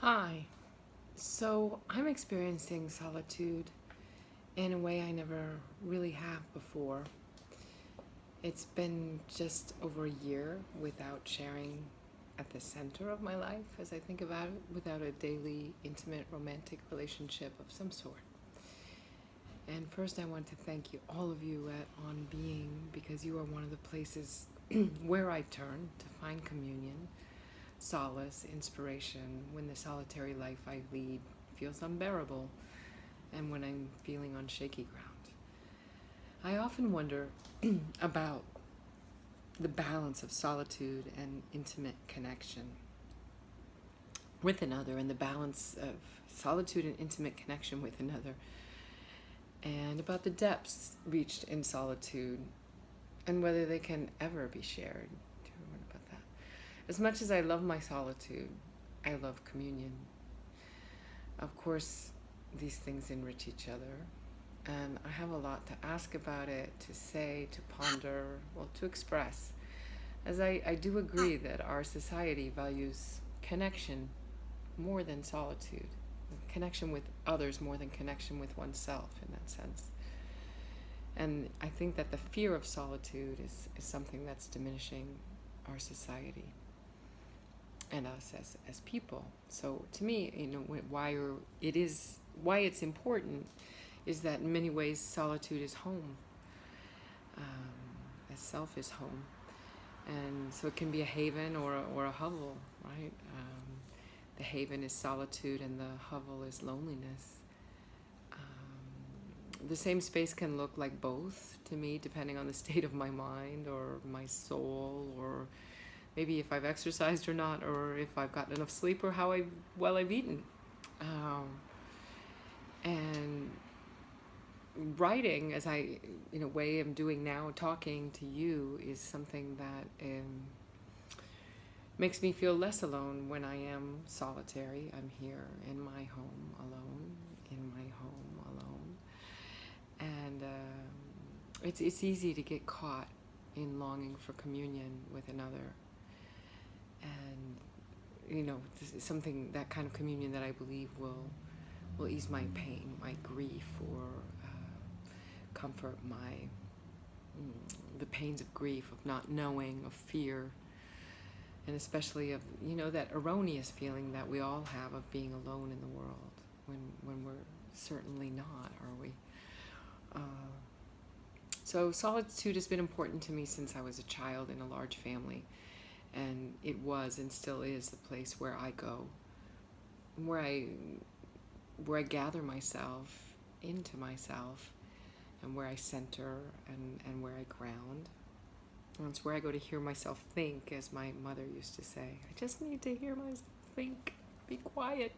Hi. So I'm experiencing solitude in a way I never really have before. It's been just over a year without sharing at the center of my life, as I think about it, without a daily, intimate, romantic relationship of some sort. And first, I want to thank you, all of you at On Being, because you are one of the places where I turn to find communion, solace, inspiration when the solitary life I lead feels unbearable and when I'm feeling on shaky ground. I often wonder about the balance of solitude and intimate connection with another, and the balance of solitude and intimate connection with another, and about the depths reached in solitude and whether they can ever be shared. What about that? As much as I love my solitude, I love communion. Of course, these things enrich each other, and I have a lot to ask about it, to say, to ponder, well, to express, as I do agree that our society values connection more than solitude, connection with others more than connection with oneself in that sense. And I think that the fear of solitude is something that's diminishing our society and us as people. So to me, why it's important is that in many ways solitude is home, as self is home, and so it can be a haven or a hovel, right? The haven is solitude, and the hovel is loneliness. The same space can look like both to me, depending on the state of my mind or my soul, or maybe if I've exercised or not, or if I've gotten enough sleep, or how well I've eaten. And writing, as I, in a way, am doing now, talking to you, is something that makes me feel less alone when I am solitary. I'm here in my home alone, and it's easy to get caught in longing for communion with another, and this is something, that kind of communion that I believe will ease my pain, my grief, or comfort the pains of grief, of not knowing, of fear, and especially of that erroneous feeling that we all have of being alone in the world when we're certainly not, are we? So solitude has been important to me since I was a child in a large family, and it was and still is the place where I go, where I gather myself into myself, and where I center and where I ground. And it's where I go to hear myself think, as my mother used to say. I just need to hear myself think. Be quiet.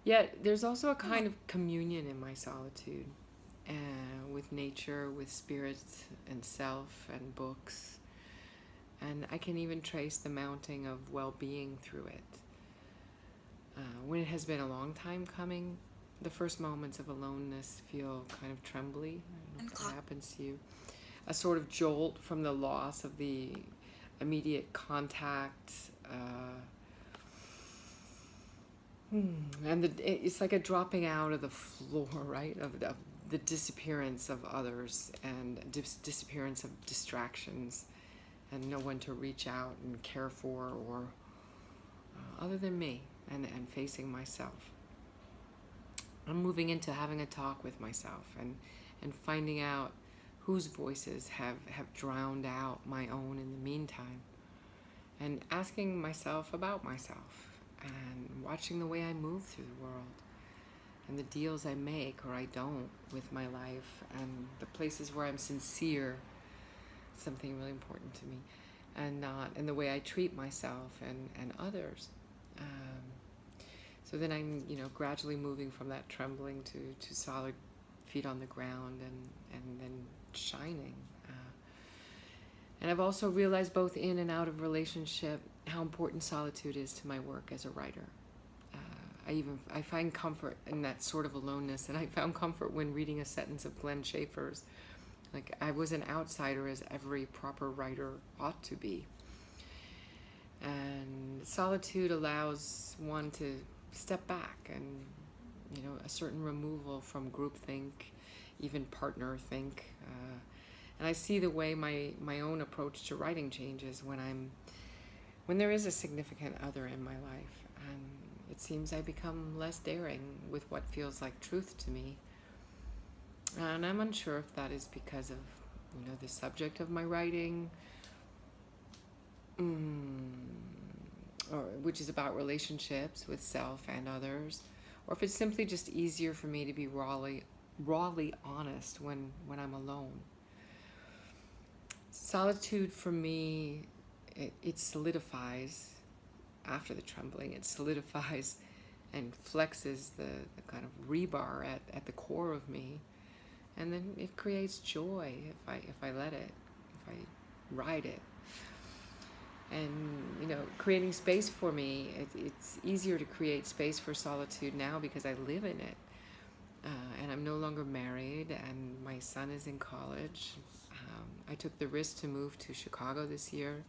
Yet there's also a kind of communion in my solitude, with nature, with spirit and self and books. And I can even trace the mounting of well-being through it. When it has been a long time coming, the first moments of aloneness feel kind of trembly. I don't know if that happens to you. A sort of jolt from the loss of the immediate contact, and it's like a dropping out of the floor, right? Of the disappearance of others, and disappearance of distractions, and no one to reach out and care for, or other than me, and facing myself. I'm moving into having a talk with myself, and finding out whose voices have drowned out my own in the meantime, and asking myself about myself, and watching the way I move through the world, and the deals I make or I don't with my life, and the places where I'm sincere, something really important to me, and not, and the way I treat myself and others. So then I'm, gradually moving from that trembling to solid feet on the ground, and then shining. And I've also realized, both in and out of relationship, how important solitude is to my work as a writer. I find comfort in that sort of aloneness, and I found comfort when reading a sentence of Glenn Schaefer's. Like, I was an outsider, as every proper writer ought to be. And solitude allows one to step back and, a certain removal from groupthink, even partner think. And I see the way my own approach to writing changes when there is a significant other in my life. And it seems I become less daring with what feels like truth to me. And I'm unsure if that is because of, the subject of my writing, or which is about relationships with self and others, or if it's simply just easier for me to be rawly honest when I'm alone. Solitude for me, it solidifies after the trembling. It solidifies and flexes the kind of rebar at the core of me, and then it creates joy if I let it, if I ride it. And creating space for me, it's easier to create space for solitude now because I live in it, and I'm no longer married, and my son is in college. I took the risk to move to Chicago this year,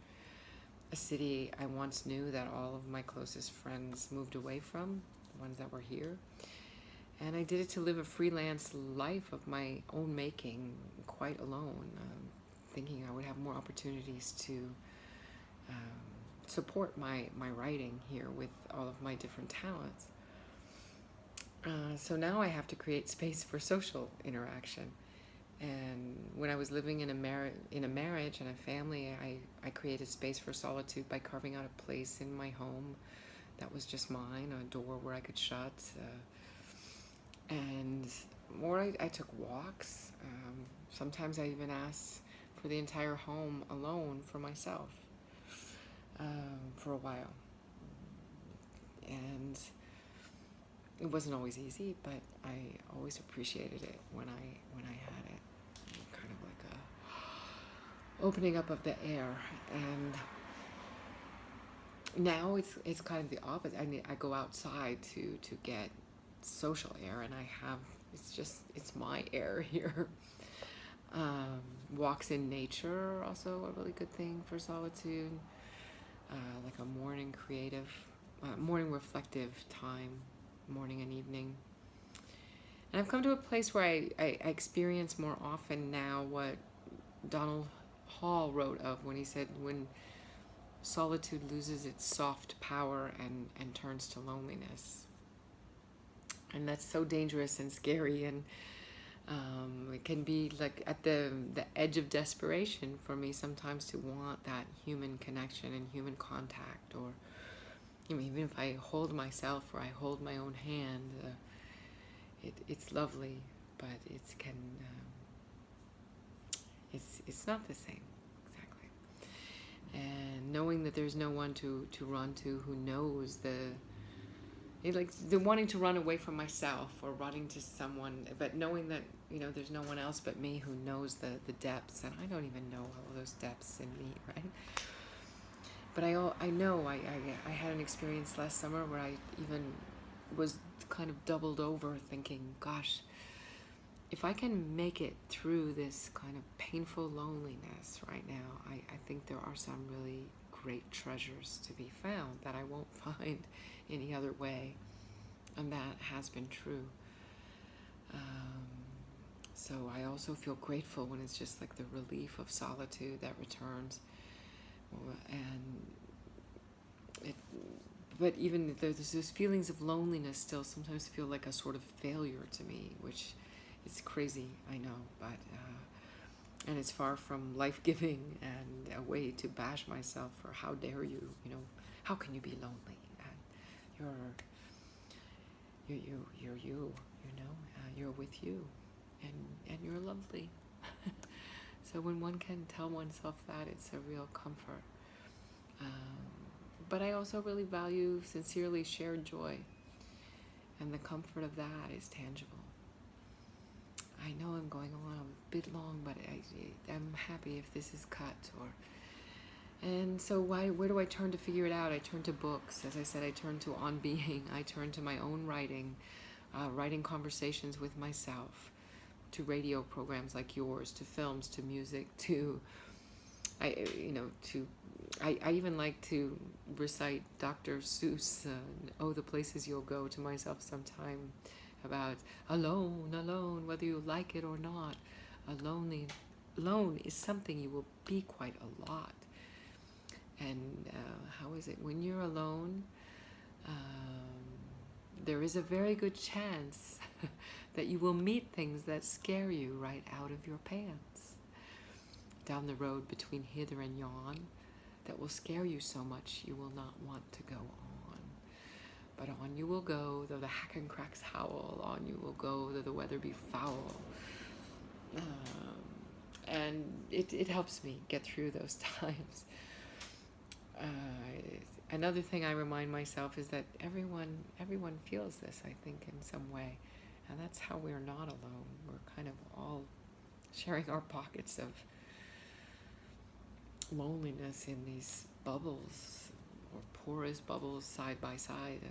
a city I once knew that all of my closest friends moved away from, the ones that were here. And I did it to live a freelance life of my own making, quite alone, thinking I would have more opportunities to support my writing here with all of my different talents. So now I have to create space for social interaction. And when I was living in a marriage and a family, I created space for solitude by carving out a place in my home that was just mine, a door where I could shut. I took walks. Sometimes I even asked for the entire home alone for myself for a while. And it wasn't always easy, but I always appreciated it when I had it. Kind of like a opening up of the air. And now it's kind of the opposite. I go outside to get social air, and it's my air here. Walks in nature are also a really good thing for solitude, like a morning reflective time, morning and evening. And I've come to a place where I experience more often now what Donald Hall wrote of when he said, when solitude loses its soft power and turns to loneliness. And that's so dangerous and scary, and it can be like at the edge of desperation for me sometimes to want that human connection and human contact, or even if I hold myself or I hold my own hand, it's lovely, but it's not the same exactly. And knowing that there's no one to run to who knows the wanting to run away from myself or running to someone, but knowing that there's no one else but me who knows the depths, and I don't even know all those depths in me, right? But I know I had an experience last summer where I even was kind of doubled over thinking, gosh, if I can make it through this kind of painful loneliness right now, I think there are some really great treasures to be found that I won't find any other way. And that has been true. So I also feel grateful when it's just like the relief of solitude that returns. But even there's those feelings of loneliness still sometimes feel like a sort of failure to me, which is crazy, I know, but and it's far from life-giving and a way to bash myself for how dare you, how can you be lonely? And you're you, you're with you, and you're lovely. So when one can tell oneself that, it's a real comfort. But I also really value sincerely shared joy, and the comfort of that is tangible. I know I'm going on a bit long, but I'm happy if this is cut. And so where do I turn to figure it out? I turn to books. As I said, I turn to On Being. I turn to my own writing, writing conversations with myself, to radio programs like yours, to films, to music, to I even like to recite Dr. Seuss, Oh, the Places You'll Go, to myself sometime, about alone, alone, whether you like it or not. Alone is something you will be quite a lot. And how is it? When you're alone, there is a very good chance that you will meet things that scare you right out of your pants. Down the road between hither and yon, that will scare you so much you will not want to go on. But on you will go, though the hack and cracks howl. On you will go, though the weather be foul. And it helps me get through those times. Another thing I remind myself is that everyone feels this, I think, in some way. And that's how we're not alone. We're kind of all sharing our pockets of loneliness in these bubbles, or porous bubbles side by side.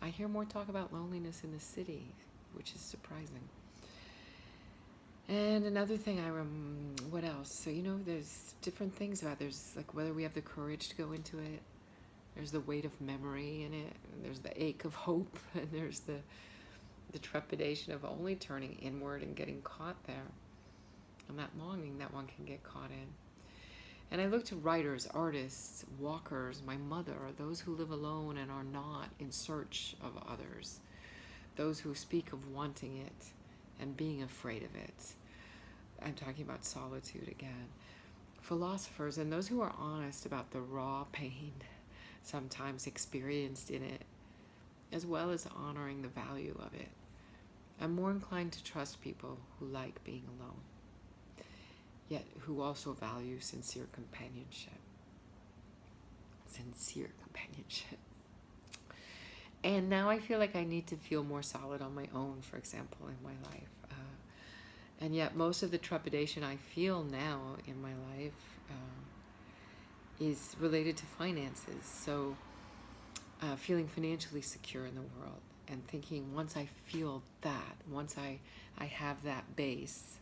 I hear more talk about loneliness in the city, which is surprising. And another thing what else? So, there's different things about it. There's like whether we have the courage to go into it. There's the weight of memory in it. And there's the ache of hope. And there's the trepidation of only turning inward and getting caught there. And that longing that one can get caught in. And I look to writers, artists, walkers, my mother, those who live alone and are not in search of others. Those who speak of wanting it and being afraid of it. I'm talking about solitude again. Philosophers and those who are honest about the raw pain sometimes experienced in it, as well as honoring the value of it. I'm more inclined to trust people who like being alone, yet who also value sincere companionship. Sincere companionship. And now I feel like I need to feel more solid on my own, for example, in my life. And yet most of the trepidation I feel now in my life is related to finances. So feeling financially secure in the world and thinking once I feel that, once I have that base,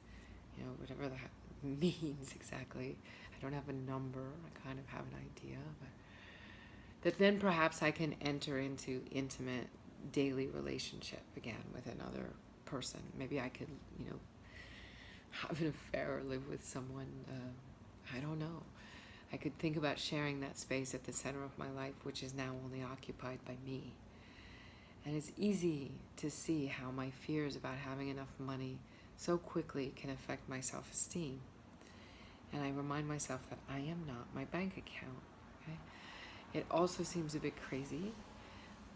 whatever that means exactly. I don't have a number. I kind of have an idea, but that then perhaps I can enter into intimate daily relationship again with another person. Maybe I could, have an affair or live with someone. I don't know. I could think about sharing that space at the center of my life, which is now only occupied by me. And it's easy to see how my fears about having enough money so quickly can affect my self-esteem. And I remind myself that I am not my bank account. Okay? It also seems a bit crazy,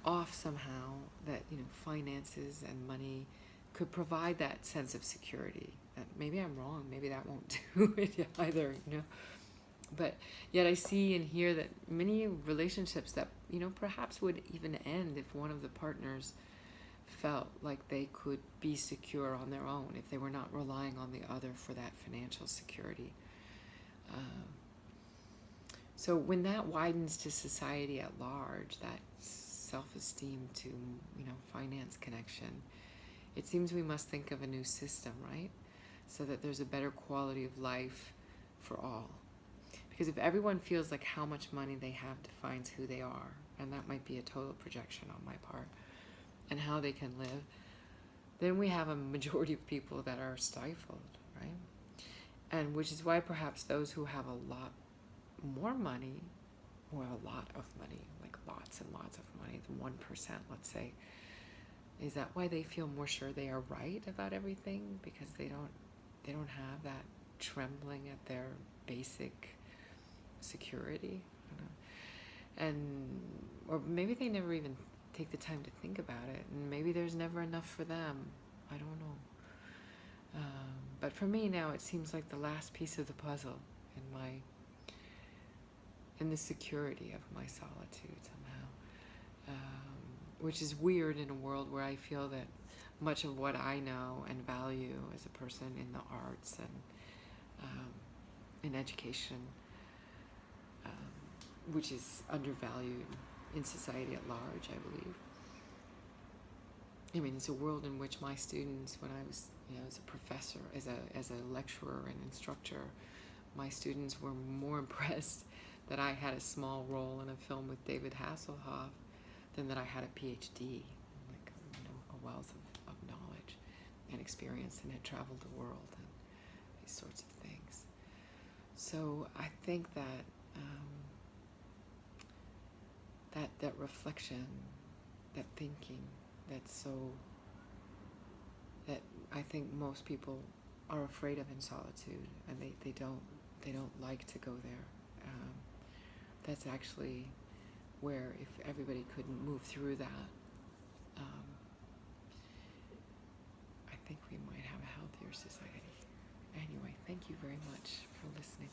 off somehow, that finances and money could provide that sense of security. Maybe I'm wrong. Maybe that won't do it either. But yet I see and hear that many relationships that perhaps would even end if one of the partners felt like they could be secure on their own, if they were not relying on the other for that financial security. So when that widens to society at large, that self-esteem to finance connection, it seems we must think of a new system, right? So that there's a better quality of life for all. Because if everyone feels like how much money they have defines who they are, and that might be a total projection on my part, and how they can live, then we have a majority of people that are stifled, right? And which is why perhaps those who have a lot more money, or a lot of money, like lots and lots of money, the 1%, let's say, is that why they feel more sure they are right about everything? Because they don't have that trembling at their basic security, or maybe they never even take the time to think about it, and maybe there's never enough for them. I don't know. But for me now, it seems like the last piece of the puzzle in the security of my solitude somehow, which is weird in a world where I feel that much of what I know and value as a person in the arts and in education, which is undervalued in society at large, I believe. I mean, it's a world in which my students, when I was, as a professor, as a lecturer and instructor, my students were more impressed that I had a small role in a film with David Hasselhoff than that I had a PhD, like, a wealth of knowledge and experience, and had traveled the world and these sorts of things. So I think that that reflection, that thinking, that I think most people are afraid of in solitude, and they don't like to go there. That's actually where, if everybody could move through that, I think we might have a healthier society. Anyway, thank you very much for listening.